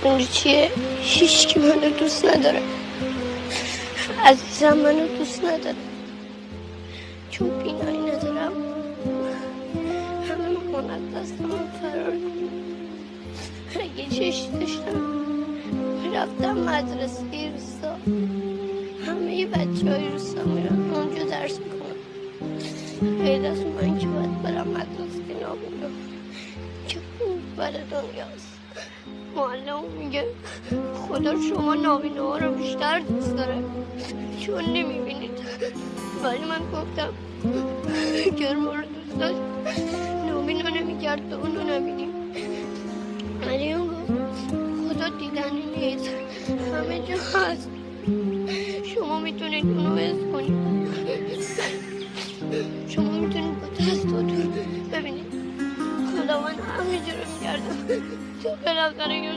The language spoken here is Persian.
اون چیه؟ هیچ کی منو دوست نداره. عزیزم منو دوست نداره، چون بینایی ندارم. همه مقنعت دستمون فرار کنم. اگه چشم داشتم میرفتم مدرسه روستا. همه بچه های روستا میرن اونجا درس میکنم. غیر از من که باید برم مدرسه نابینا که خوب بر دنیاست. معلم میگه خدا شما نابینا ها رو بیشتر دوست داره چون نمیبینید. ولی من گفتم اگر ما رو دوست داشت نابینا نمیکرد تا اونو نبینیم. ولی اون گفت خدا دیدنی نیست، همه جا هست، شما میتونید اونو حس کنید. شما میتونید با دستاتون ببینید. خداوند همه جا رو میگردم تا بالاخره